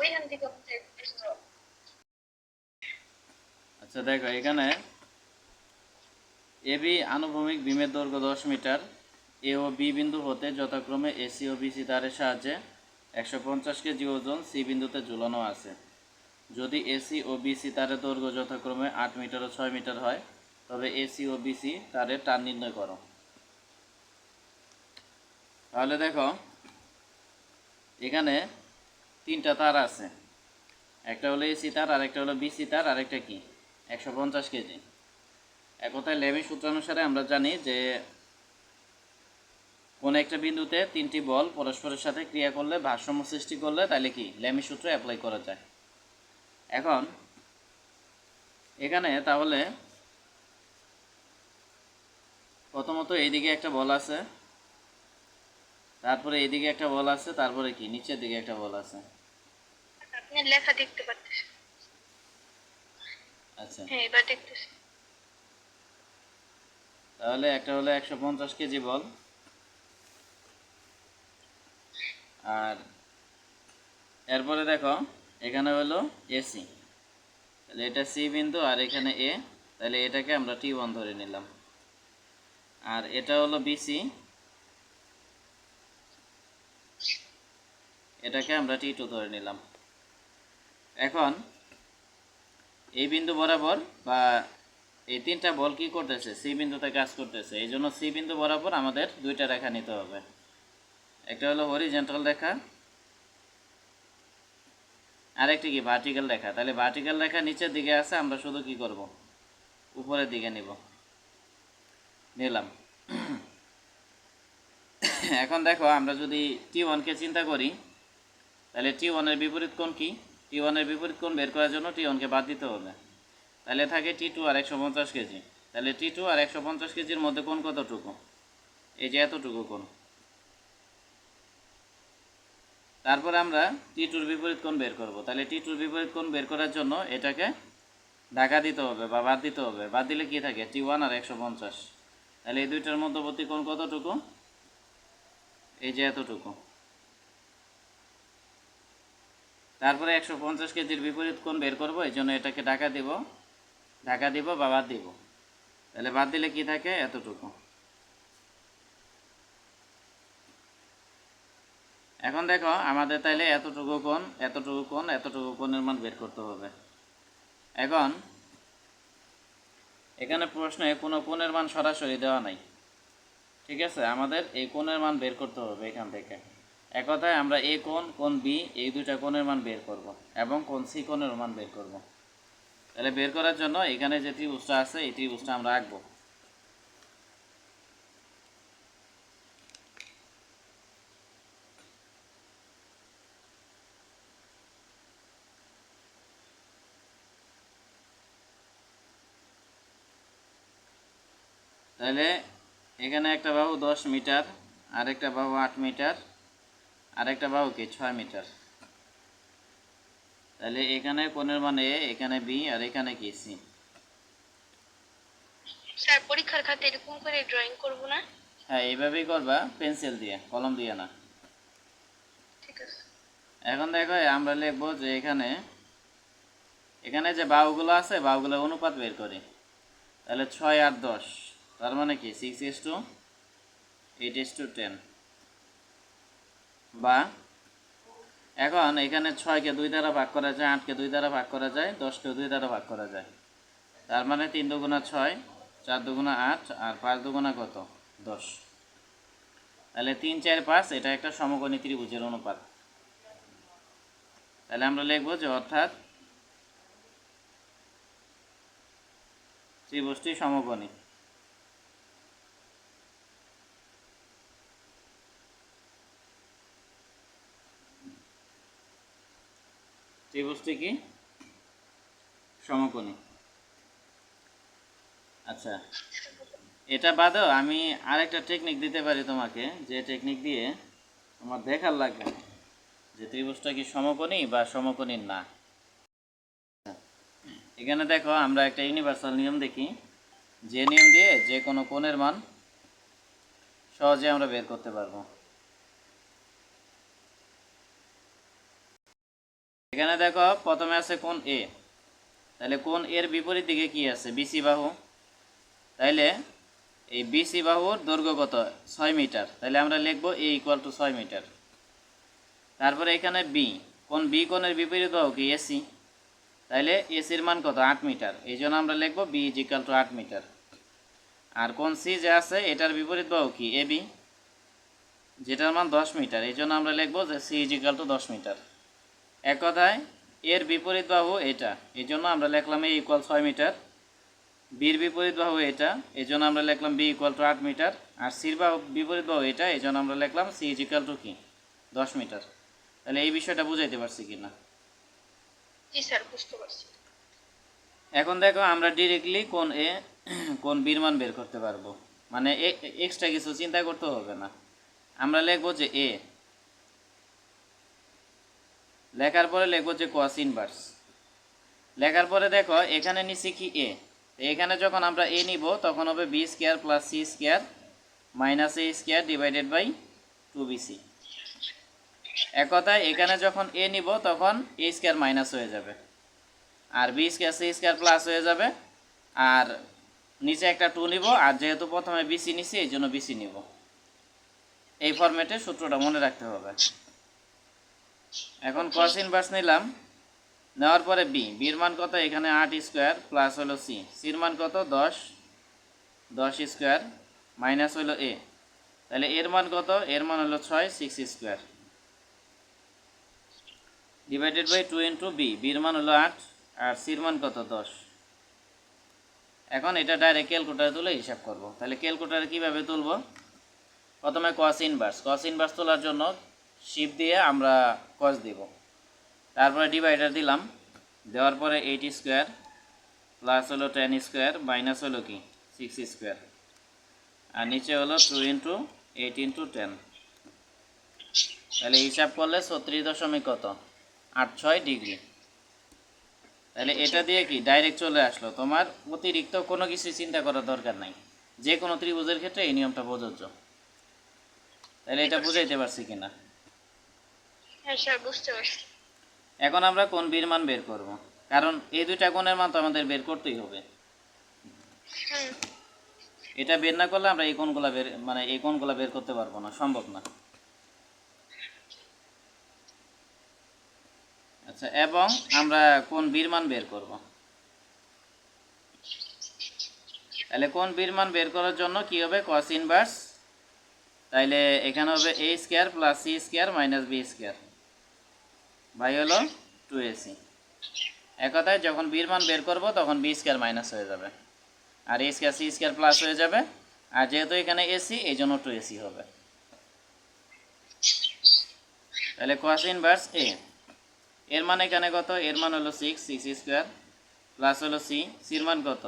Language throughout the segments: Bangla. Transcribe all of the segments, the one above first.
ওইখান থেকে আচ্ছা দেখো এখানে এবি আনুভূমিক বিমের দৈর্ঘ্য 10 মিটার। এ ও বি বিন্দু হতে যথাক্রমে এসি ও বিসি তারের সাহায্যে 150 কেজি ওজন সি বিন্দুতে ঝুলানো আছে। যদি এসি ও বিসি তারের দৈর্ঘ্য যথাক্রমে 8 মিটার ও 6 মিটার হয় তবে এসি ও বিসি তারের টান নির্ণয় করো। তাহলে দেখো এখানে তিনটা তার আছে, একটা হলো এসি তার, আরেকটা হলো বিসি তার, আরেকটা কি 150 কেজি। এক কথায় লেমি সূত্রানুসারে আমরা জানি যে কোনো একটা বিন্দুতে তিনটি বল পরস্পরের সাথে ক্রিয়া করলে ভারসাম্য সৃষ্টি করলে তাহলে কি লেমি সূত্র অ্যাপ্লাই করা যায়। এখন এখানে তাহলে প্রথমত এইদিকে একটা বল আছে, তারপরে এইদিকে একটা বল আছে, তারপরে কি নিচের দিকে একটা বল আছে। আপনি লেখা দেখতে পাচ্ছেন? আচ্ছা হ্যাঁ এবার দেখতেছি। তাহলে একটা হলো 150 কেজি বল, আর এরপরে দেখো এখানে হলো এসি, তাহলে এটা সি বিন্দু আর এখানে এ, তাহলে এটাকে আমরা T1 ধরে নিলাম। আর এটা হলো বিসি, এটাকে আমরা T2 ধরে নিলাম। এখন এই বিন্দু বরাবর বা এই তিনটা বল কি করতেছে সি বিন্দুতে কাজ করতেছে, এই জন্য সি বিন্দু বরাবর আমাদের দুইটা রেখা নিতে হবে। একটা হলো হরিজন্টাল রেখা, আরেকটি কি ভার্টিক্যাল রেখা। তাহলে ভার্টিক্যাল রেখা নিচের দিকে আছে, আমরা শুধু কি করব উপরের দিকে নিলাম। এখন দেখো আমরা যদি T1কে চিন্তা করি তাহলে T1-এর বিপরীত কোণ কি? T1-এর বিপরীত কোণ বের করার জন্য T1কে বাদ দিতে হবে, তাহলে থাকে T2 আর 150 কেজি। তাহলে T2 আর 150 কেজির মধ্যে কোণ কতটুকু? এই যে এতটুকু কোণ। তারপর আমরা T2-র বিপরীত কোণ বের করব, তাহলে T2-র বিপরীত কোণ বের করার জন্য এটাকে ঢাকা দিতে হবে বা বাদ দিতে হবে। বাদ দিলে কি থাকে T1 আর 150, তাহলে এই দুইটার মধ্যবর্তী কোণ কতটুকু? এই যে এতটুকু। তারপরে 150 কেজির বিপরীত কোণ বের করব, এই জন্য এটাকে ঢাকা দিব বা বাদ দিব। তাহলে বাদ দিলে কি থাকে এতটুকু। এখন দেখো আমাদের তাইলে এতটুকু কোণের মান বের করতে হবে। এখন এখানে প্রশ্নে কোনো কোণের মান সরাসরি দেওয়া নাই, ঠিক আছে, আমাদের এই কোণের মান বের করতে হবে এখান থেকে। এক কথায় আমরা এ কোণ বি এই দুইটা কোণের মান বের করব এবং কোণ সি কোণের মান বের করব। তাহলে বের করার জন্য এখানে যে ত্রিভুজটা আছে এই ত্রিভুজটা আমরা আঁকবো। তাহলে এখানে একটা বাহু 10 মিটার, আরেকটা বাহু 8 মিটার, আরেকটা বাহু কি 6 মিটার। তাহলে এখানে কোণের মান এ, এখানে বি, আর এখানে কি সি। স্যার পরীক্ষার খাতে এরকম করে ড্রয়িং করব না? হ্যাঁ এইভাবেই করবা, পেন্সিল দিয়ে, কলম দিয়ে না। ঠিক আছে। এখন দেখো আমরা লিখবো যে এখানে যে বাহুগুলো আছে বাহুগুলো অনুপাত বের করি। তাহলে 6 আর 10, তার মানে কি 6:8:10। বা এখন এখানে 6কে 2 দ্বারা ভাগ করা যায়, 8কে 2 দ্বারা ভাগ করা যায়, 10কেও 2 দ্বারা ভাগ করা যায়। তার মানে 3 দুগুণা 6, 4 দুগুণা 8, আর 5 দুগুণা কত 10। তাহলে 3, 4, 5 এটা একটা সমকোণী ত্রিভুজের অনুপাত। তাহলে আমরা লিখবো যে অর্থাৎ ত্রিভুজটি সমকোণী। ত্রিভুজটি কি সমকোণী। আচ্ছা এটা বাদেও আমি আরেকটা টেকনিক দিতে পারি তোমাকে, যে টেকনিক দিয়ে তোমার দেখার লাগবে যে ত্রিভুজটা কি সমকোণী বা সমকোণী না। এখানে দেখো আমরা একটা ইউনিভার্সাল নিয়ম দেখি, যে নিয়ম দিয়ে যে কোনো কোণের মান সহজে আমরা বের করতে পারবো। এখানে দেখো প্রথমে আছে কোণ এ, তাহলে কোণ এর বিপরীত দিকে কি আছে? বিসি বাহু। তাইলে এই বিসি বাহুর দৈর্ঘ্য কত? 6 মিটার। তাহলে আমরা লিখব এ ইকুয়াল টু 6 মিটার। তারপরে এখানে বি, কোণ বি কোণের বিপরীত বাহু কি? এসি। তাইলে এসির মান কত? 8 মিটার। এই জন্য আমরা লিখব b is equal to 8 metre. আর কোণ সি যে আছে এটার বিপরীত বাহু কি? এবি, যেটার মান 10 মিটার। এই জন্য আমরা লিখব যে C is equal to 10 metre. এক কথায় এর বিপরীত বাহু এটা, এই জন্য আমরা লিখলাম এ ইকুয়াল 6 মিটার। বির বিপরীত বাহু এটা, এই জন্য আমরা লিখলাম বি ইকুয়াল টু 8 মিটার। আর সির বিপরীত বাহু এটা, এই জন্য আমরা লিখলাম সি ইজ ইকুয়াল টু কি? 10 মিটার। তাহলে এই বিষয়টা বুঝাইতে পারছি কি না? জি স্যার, বুঝতে পারছি। এখন দেখো আমরা ডিরেক্টলি কোণ এ কোণ বির মান বের করতে পারবো, মানে এক্সট্রা কিছু চিন্তা করতে হবে না। আমরা লিখবো যে এ, লেখার পরে লিখবো যে cos ইনভার্স। লেখার পরে দেখো এখানে নিচে কি এ, এখানে যখন আমরা এ নিব তখন হবে B square plus C square minus A square divided by 2bc। এক কথায় এখানে যখন এ নিব তখন এ স্কোয়ার মাইনাস হয়ে যাবে, আর b square c square plus হয়ে যাবে, আর নিচে একটা 2 নিব, আর যেহেতু প্রথমে বিসি নিছি এই জন্য বিসি নিব। এই ফরম্যাটে সূত্রটা মনে রাখতে হবে। এখন cos ইনভার্স নিলাম, নেওয়ার পরে বি, বির মান কত? এখানে 8 স্কোয়ার প্লাস হলো সি, সির মান কত? 10 স্কোয়ার মাইনাস হলো এ, তাহলে এর মান কত? এর মান হলো 6 square divided by 2 into B, বির মান হলো 8 আর সির মান কত? 10। এখন এটা ডাইরেক্ট ক্যালকুলেটরে তুলে হিসাব করব। তাহলে ক্যালকুলেটরে কীভাবে তুলব? প্রথমে cos ইনভার্স তোলার জন্য শিফট দিয়ে আমরা cos দিব, তারপরে ডিভাইডার দিলাম, দেওয়ার পরে 8 স্কোয়ার প্লাস হলো 10 স্কোয়ার মাইনাস হলো কি 6 স্কোয়ার, আর নিচে হলো 2 ইন্টু 8 ইন্টু 10। তাহলে হিসাব করলে 36 কত 86 ডিগ্রি। তাহলে এটা দিয়ে কি ডাইরেক্ট চলে আসলো, তোমার অতিরিক্ত কোনো কিছু চিন্তা করার দরকার নাই। যে কোনো ত্রিভুজের ক্ষেত্রে এই নিয়মটা প্রযোজ্য। তাহলে এটা বুঝাইতে পারছি কিনা? হ্যাঁ স্যার, বুঝতে পারছি। এখন আমরা কোন বির মান বের করব, কারণ এই দুইটা কোণের মান তো আমাদের বের করতেই হবে। হুম। এটা বের না করলে আমরা এই কোণগুলো এই কোণগুলো বের করতে পারবো না, সম্ভব না। আচ্ছা, এবং আমরা কোন বির মান বের করব। তাহলে কোন বির মান বের করার জন্য কি হবে? cos ইনভার্স, তাইলে এখানে হবে a square plus c square minus b square by হলো 2ac। এক কথায় যখন বির মান বের করব তখন b স্কয়ার মাইনাস হয়ে যাবে, আর a square c square plus হয়ে যাবে, আর যেহেতু এখানে ac এই জন্য 2ac হবে। তাহলে cos ইনভার্স a, এর মান এখানে কত? এর মান হলো 6 স্কয়ার প্লাস হলো c, সির মান কত?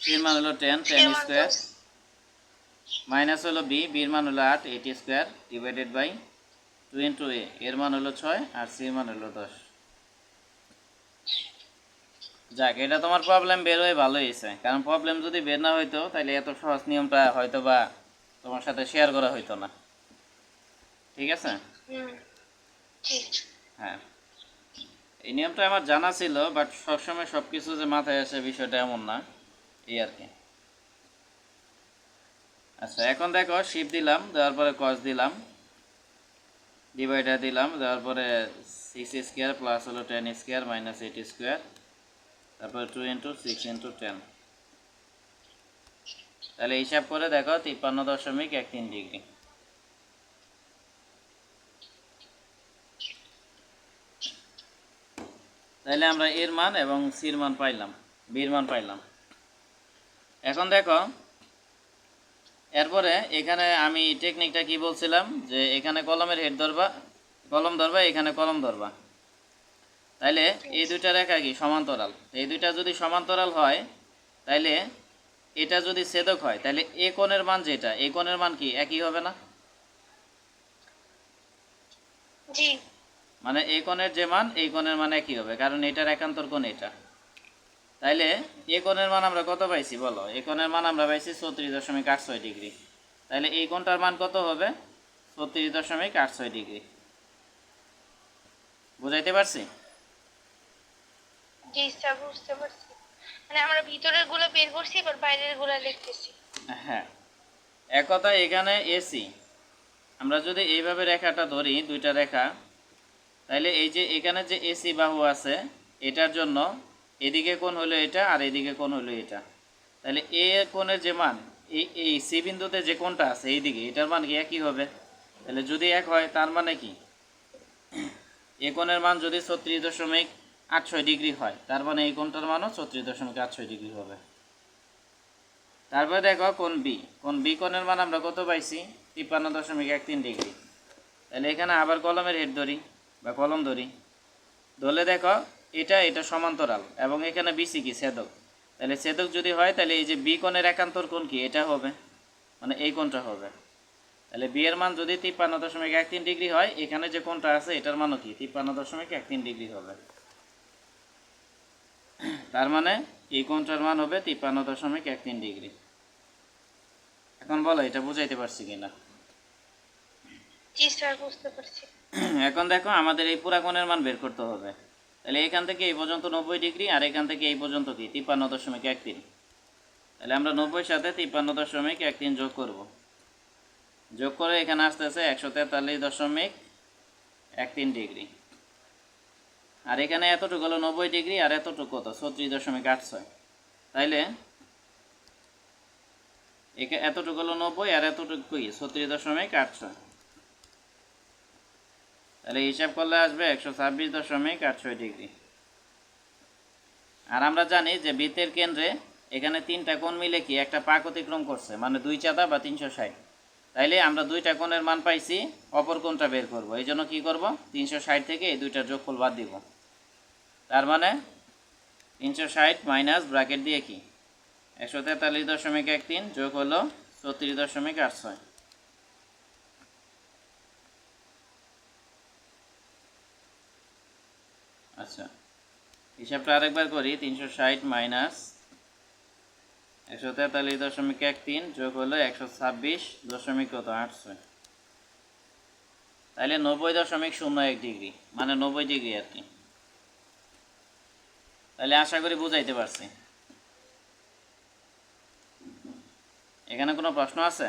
সির মান হলো 10 স্কয়ার মাইনাস হলো বি, বির মান হলো 8 স্কয়ার ডিভাইডেড বাই 2 ইন্টু এ, এর মান হলো 6 আর সির মান হলো 10। যাক, এটা তোমার প্রবলেম বের হয়ে ভালো হয়েছে, কারণ প্রবলেম যদি বের না হইতো তাহলে এত সহজ নিয়মটা হয়তো বা তোমার সাথে শেয়ার করা হইতো না। ঠিক আছে? হ্যাঁ, এই নিয়মটা আমার জানা ছিল, বাট সবসময় সব কিছু যে মাথায় আসে বিষয়টা এমন না, এই আর কি। আচ্ছা, এখন দেখো শিফট দিলাম, দেওয়ার পরে cos দিলাম, ডিভাইডার দিলাম, দেওয়ার পরে 6 স্কয়ার প্লাস হলো 10 স্কয়ার মাইনাস 8 স্কয়ার, তারপরে 2 ইন্টু 6 ইন্টু 10। তাহলে হিসাব করে দেখো 53.13 ডিগ্রি। তাহলে আমরা এর মান এবং সির মান পাইলাম, বির মান পাইলাম। এখন দেখো এরপরে এখানে আমি টেকনিকটা কি বলছিলাম, যে এখানে কলমের হেড ধরবা, কলম ধরবা, এখানে কলম ধরবা। তাইলে এই দুইটা রেখা কি সমান্তরাল, এই দুইটা যদি সমান্তরাল হয় তাইলে এটা যদি ছেদক হয় তাহলে এ কোণের মান যেটা, এই কোণের মান কি একই হবে না? জি। মানে এই কোণের যে মান এই কোণের মান একই হবে, কারণ এটার একান্তর কোণ এটা। তাইলে এ কোণের মান আমরা কত পাইছি বলো? এই কোণের মান আমরা পাইছি 34.86 ডিগ্রি। তাহলে এই কোণটার মান কত হবে? 34.86 ডিগ্রি। বুঝাইতে পারছি? জি স্যার, বুঝতে পারছি। মানে আমরা ভিতরের গুলো বের করছি, এবার বাইরের গুলো লিখতেছি। হ্যাঁ, এক কথা এখানে এসি আমরা যদি এইভাবে রেখাটা ধরি, দুইটা রেখা, তাইলে এই যে এখানে যে এসি বাহু আছে এটার জন্য এদিকে কোণ হলো এটা আর এদিকে কোণ হলো এটা। তাহলে এ কোণের যে মান, এই সি বিন্দুতে যে কোণটা আছে এইদিকে, এটার মান কি একই হবে? তাহলে যদি এক হয় তার মানে কি, এ কোণের মান যদি 36.86 হয়, তার মানে এই কোণটার মানও 36.86 হবে। তারপরে দেখো কোণ বি কোণের মান আমরা কত পাইছি? 53.13 তাহলে এখানে আবার কলমের হেড ধরি বা কলম ধরি, ধরলে দেখো এটা সমান্তরাল এবং এখানে বিসি কি ছেদক। তাহলে ছেদক যদি হয় তাহলে এই যে বি কোণের একান্তর কোণ কি এটা হবে, মানে এই কোণটা হবে। তাহলে বি এর মান যদি 53.13 হয়, এখানে যে কোণটা আছে এটার মানও কি 53.13 হবে। তার মানে এই কোণটার মান হবে 53.13। এখন বলো এটা বুঝাইতে পারছি কিনা? জি স্যার, বুঝতে পারছি। এখন দেখো আমাদের এই পুরা কোণের মান বের করতে হবে। তাহলে এখান থেকে এই পর্যন্ত 90 আর এখান থেকে এই পর্যন্ত কি 53.13। তাহলে আমরা 90 সাথে 53.13 যোগ করব। যোগ করে এখানে আসতেছে 143.13। আর এখানে এতটুকু হলো 90 আর এতটুকু কত 36.86। তাইলে এতটুকু হলো 90 আর এতটুকু কি 36.86। তাহলে হিসাব করলে আসবে 126.86। আর আমরা জানি যে বৃত্তের কেন্দ্রে এখানে তিনটা কোণ মিলে কি একটা পাক অতিক্রম করছে, মানে 2 চাঁদা বা 360। তাইলে আমরা দুইটা কোণের মান পাইছি, অপর কোণটা বের করব। এই জন্য কী করব, 360 থেকে এই দুইটার যোগফল বাদ দিব। তার মানে 360 মাইনাস ব্র্যাকেট দিয়ে কি 143.13 যোগ হলো 36.86। আচ্ছা, হিসাবটা আরেকবার করি। 360 মাইনাস 143.13 যোগ হলো 126.86। তাহলে 90.01 মানে 90 আর কি। তাহলে আশা করি বুঝাইতে পারছি। এখানে কোনো প্রশ্ন আছে?